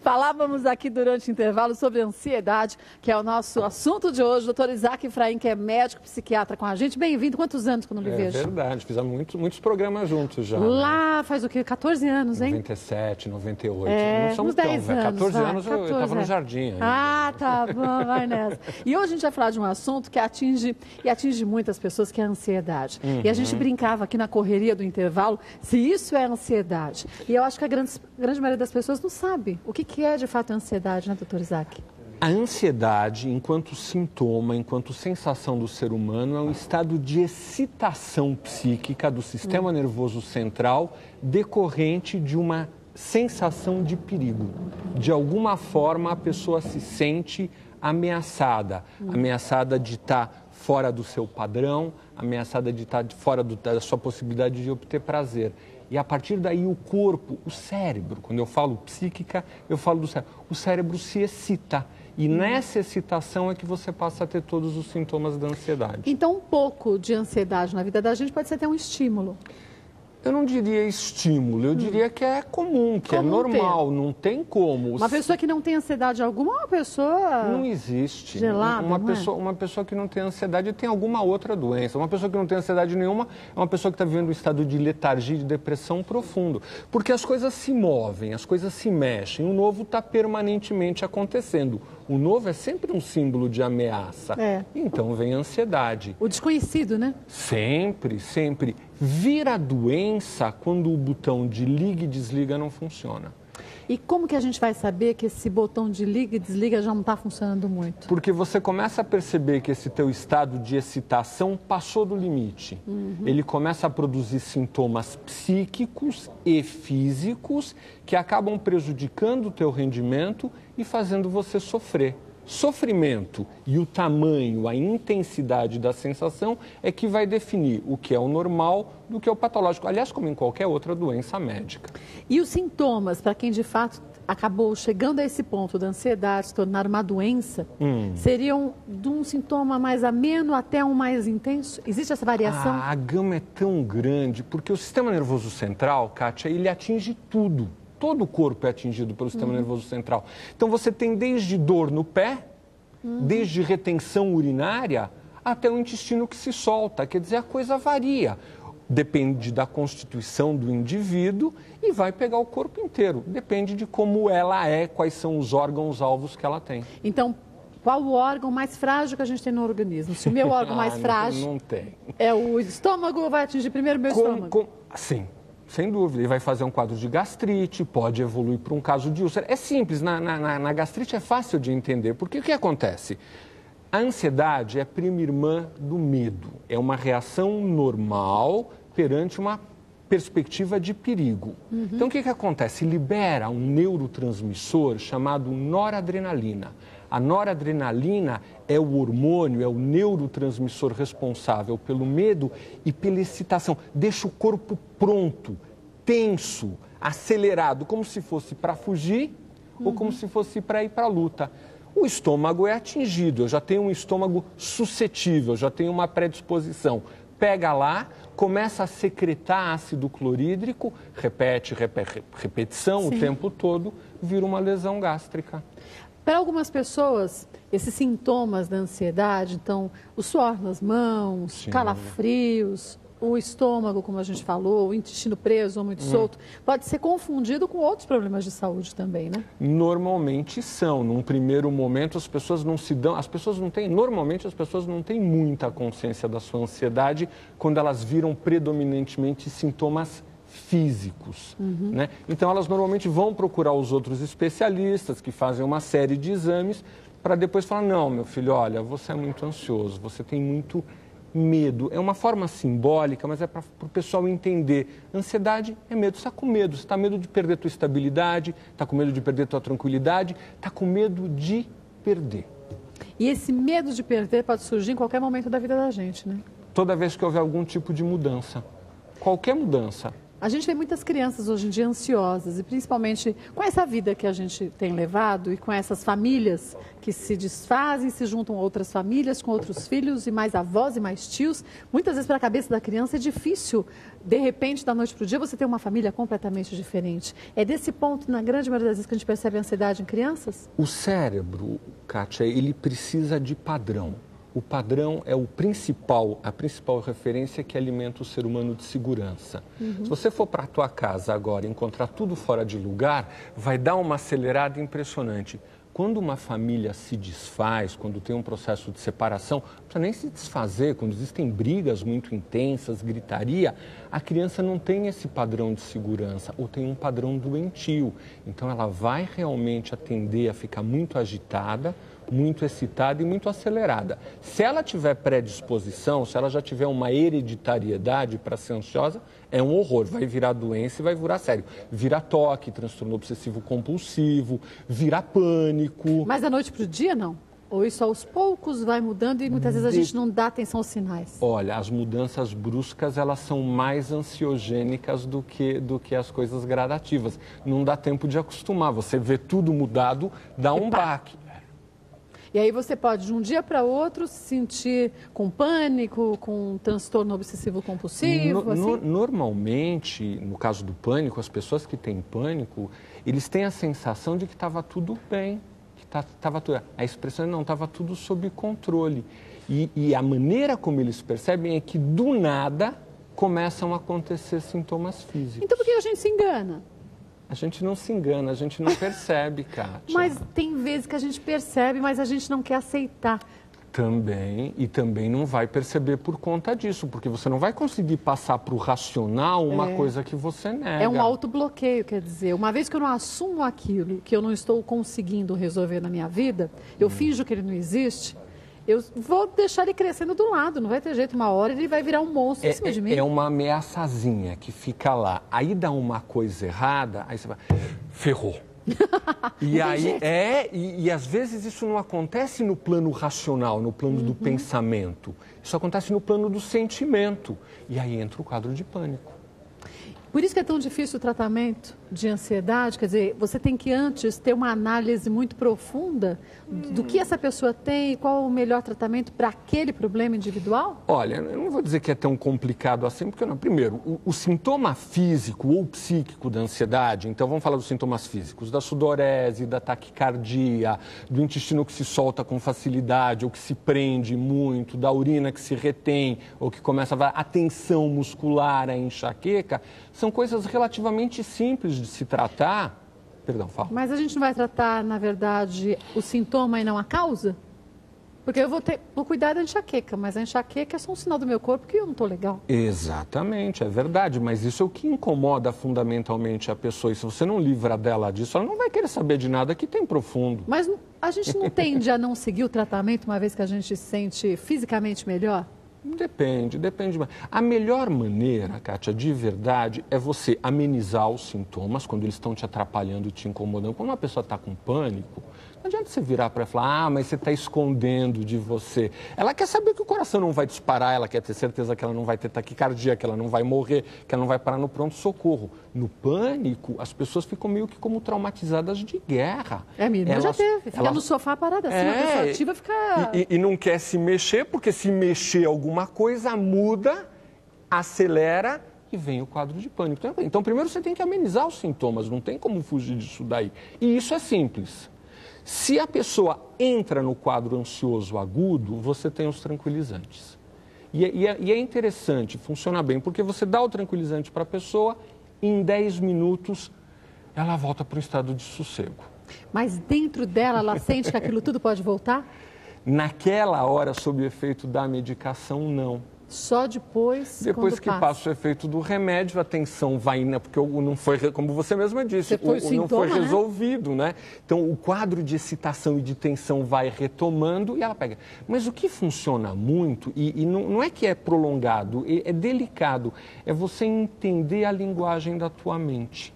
Falávamos aqui durante o intervalo sobre ansiedade, que é o nosso assunto de hoje. Doutor Isaac Efraim, que é médico psiquiatra com a gente. Bem-vindo. Quantos anos que eu não lhe vejo? É verdade, fizemos muitos programas juntos já. Lá né? faz o quê? 14 anos, hein? 97, 98. É, não somos uns 10 tão, anos. 14 anos 14, eu estava no jardim ainda. Ah, tá bom, vai nessa. E hoje a gente vai falar de um assunto que atinge muitas pessoas, que é a ansiedade. E a gente brincava aqui na correria do intervalo se isso é ansiedade. E eu acho que a grande maioria das pessoas não sabe o que é de fato a ansiedade, né, doutor Isaac? A ansiedade, enquanto sintoma, enquanto sensação do ser humano, é um estado de excitação psíquica do sistema nervoso central decorrente de uma sensação de perigo. De alguma forma, a pessoa se sente ameaçada. Ameaçada de estar fora do seu padrão, ameaçada de estar fora da sua possibilidade de obter prazer. E a partir daí o corpo, o cérebro, quando eu falo psíquica, eu falo do cérebro. O cérebro se excita. E nessa excitação é que você passa a ter todos os sintomas da ansiedade. Então, um pouco de ansiedade na vida da gente pode ser até um estímulo. Eu não diria estímulo, eu diria que é comum, que é normal, não tem como. Uma pessoa que não tem ansiedade alguma é uma pessoa... Não existe. Gelada, uma pessoa que não tem ansiedade tem alguma outra doença. Uma pessoa que não tem ansiedade nenhuma é uma pessoa que está vivendo um estado de letargia, de depressão profundo. Porque as coisas se movem, as coisas se mexem, o novo está permanentemente acontecendo. O novo é sempre um símbolo de ameaça. Então vem a ansiedade. O desconhecido, né? Sempre, sempre. Vira doença quando o botão de liga e desliga não funciona. E como que a gente vai saber que esse botão de liga e desliga já não está funcionando muito? Porque você começa a perceber que esse teu estado de excitação passou do limite. Ele começa a produzir sintomas psíquicos e físicos que acabam prejudicando o teu rendimento e fazendo você sofrer. Sofrimento e o tamanho, a intensidade da sensação é que vai definir o que é o normal do que é o patológico. Aliás, como em qualquer outra doença médica. E os sintomas, para quem de fato acabou chegando a esse ponto da ansiedade, se tornar uma doença, seriam de um sintoma mais ameno até um mais intenso? Existe essa variação? A gama é tão grande, porque o sistema nervoso central, Kátia, ele atinge tudo. Todo o corpo é atingido pelo sistema nervoso central. Então você tem desde dor no pé, desde retenção urinária, até o intestino que se solta. Quer dizer, a coisa varia. Depende da constituição do indivíduo e vai pegar o corpo inteiro. Depende de como ela é, quais são os órgãos-alvos que ela tem. Então, qual o órgão mais frágil que a gente tem no organismo? Se o meu órgão mais frágil não tem. É o estômago, vai atingir primeiro o meu estômago? Sim. Sem dúvida, ele vai fazer um quadro de gastrite, pode evoluir para um caso de úlcera. É simples, na gastrite é fácil de entender, porque o que acontece? A ansiedade é prima irmã do medo, é uma reação normal perante uma perspectiva de perigo. Então o que acontece? Libera um neurotransmissor chamado noradrenalina. A noradrenalina é o hormônio, é o neurotransmissor responsável pelo medo e pela excitação. Deixa o corpo pronto, tenso, acelerado, como se fosse para fugir ou como se fosse para ir para a luta. O estômago é atingido, eu já tenho um estômago suscetível, já tenho uma predisposição. Pega lá, começa a secretar ácido clorídrico, repetição o tempo todo, vira uma lesão gástrica. Para algumas pessoas, esses sintomas da ansiedade, então, o suor nas mãos, calafrios, o estômago, como a gente falou, o intestino preso ou muito solto, pode ser confundido com outros problemas de saúde também, né? Normalmente são. Num primeiro momento, as pessoas não têm muita consciência da sua ansiedade quando elas viram predominantemente sintomas físicos, né? Então elas normalmente vão procurar os outros especialistas que fazem uma série de exames para depois falar, não, meu filho, olha, você é muito ansioso, você tem muito medo. É uma forma simbólica, mas é para o pessoal entender. Ansiedade é medo, você está com medo, você está com medo de perder a tua estabilidade, está com medo de perder a tua tranquilidade, está com medo de perder. E esse medo de perder pode surgir em qualquer momento da vida da gente, né? Toda vez que houver algum tipo de mudança, qualquer mudança. A gente vê muitas crianças hoje em dia ansiosas e principalmente com essa vida que a gente tem levado e com essas famílias que se desfazem, se juntam a outras famílias com outros filhos e mais avós e mais tios. Muitas vezes para a cabeça da criança é difícil, de repente, da noite para o dia, você ter uma família completamente diferente. É desse ponto, na grande maioria das vezes, que a gente percebe a ansiedade em crianças? O cérebro, Kátia, ele precisa de padrão. O padrão é a principal referência que alimenta o ser humano de segurança. Se você for para a tua casa agora e encontrar tudo fora de lugar, vai dar uma acelerada impressionante. Quando uma família se desfaz, quando tem um processo de separação, não precisa nem se desfazer, quando existem brigas muito intensas, gritaria, a criança não tem esse padrão de segurança ou tem um padrão doentio. Então ela vai realmente tender a ficar muito agitada, muito excitada e muito acelerada. Se ela tiver predisposição, se ela já tiver uma hereditariedade para ser ansiosa, é um horror, vai virar doença e vai virar sério. Vira toque, transtorno obsessivo compulsivo, vira pânico. Mas da noite para o dia, não? Ou isso aos poucos vai mudando e muitas vezes a gente não dá atenção aos sinais? Olha, as mudanças bruscas, elas são mais ansiogênicas do que as coisas gradativas. Não dá tempo de acostumar, você vê tudo mudado, dá um baque. E aí você pode, de um dia para outro, se sentir com pânico, com um transtorno obsessivo-compulsivo, assim? Normalmente, no caso do pânico, as pessoas que têm pânico, eles têm a sensação de que estava tudo bem, que estava tudo... A expressão não, estava tudo sob controle. E a maneira como eles percebem é que, do nada, começam a acontecer sintomas físicos. Então por que a gente se engana? A gente não se engana, a gente não percebe, Kátia. Mas tem vezes que a gente percebe, mas a gente não quer aceitar. Também, e também não vai perceber por conta disso, porque você não vai conseguir passar para o racional uma coisa que você nega. É um autobloqueio, quer dizer, uma vez que eu não assumo aquilo que eu não estou conseguindo resolver na minha vida, eu finjo que ele não existe, eu vou deixar ele crescendo do lado, não vai ter jeito, uma hora ele vai virar um monstro em cima de mim. É uma ameaçazinha que fica lá, aí dá uma coisa errada, aí você vai, ferrou. E aí e às vezes isso não acontece no plano racional, no plano do pensamento. Isso acontece no plano do sentimento. E aí entra o quadro de pânico. Por isso que é tão difícil o tratamento de ansiedade, quer dizer, você tem que antes ter uma análise muito profunda do que essa pessoa tem e qual o melhor tratamento para aquele problema individual? Olha, eu não vou dizer que é tão complicado assim, porque não. Primeiro, o sintoma físico ou psíquico da ansiedade, então vamos falar dos sintomas físicos, da sudorese, da taquicardia, do intestino que se solta com facilidade ou que se prende muito, da urina que se retém ou que começa a tensão muscular, a enxaqueca, são coisas relativamente simples de se tratar. Perdão, fala. Mas a gente não vai tratar, na verdade, o sintoma e não a causa? Porque eu vou cuidar da enxaqueca, mas a enxaqueca é só um sinal do meu corpo que eu não estou legal. Exatamente, é verdade, mas isso é o que incomoda fundamentalmente a pessoa. E se você não livra dela disso, ela não vai querer saber de nada que tem profundo. Mas a gente não tende a não seguir o tratamento uma vez que a gente se sente fisicamente melhor? Depende. A melhor maneira, Kátia, de verdade, é você amenizar os sintomas quando eles estão te atrapalhando e te incomodando. Quando uma pessoa está com pânico, não adianta você virar para ela e falar, mas você está escondendo de você. Ela quer saber que o coração não vai disparar, ela quer ter certeza que ela não vai ter taquicardia, que ela não vai morrer, que ela não vai parar no pronto-socorro. No pânico, as pessoas ficam meio que como traumatizadas de guerra. Minha irmã já teve. Fica no sofá parada assim, a pessoa ativa fica... E não quer se mexer, porque se mexer alguma coisa, muda, acelera e vem o quadro de pânico. Então, primeiro você tem que amenizar os sintomas, não tem como fugir disso daí. E isso é simples. Se a pessoa entra no quadro ansioso agudo, você tem os tranquilizantes. E é interessante, funciona bem, porque você dá o tranquilizante para a pessoa, em 10 minutos ela volta para o estado de sossego. Mas dentro dela, ela sente que aquilo tudo pode voltar? Naquela hora, sob o efeito da medicação, não. Só depois que passa o efeito do remédio, a tensão vai, porque não foi, como você mesma disse, não foi resolvido, né? Então, o quadro de excitação e de tensão vai retomando e ela pega. Mas o que funciona muito, e não é que é prolongado, é delicado, é você entender a linguagem da tua mente.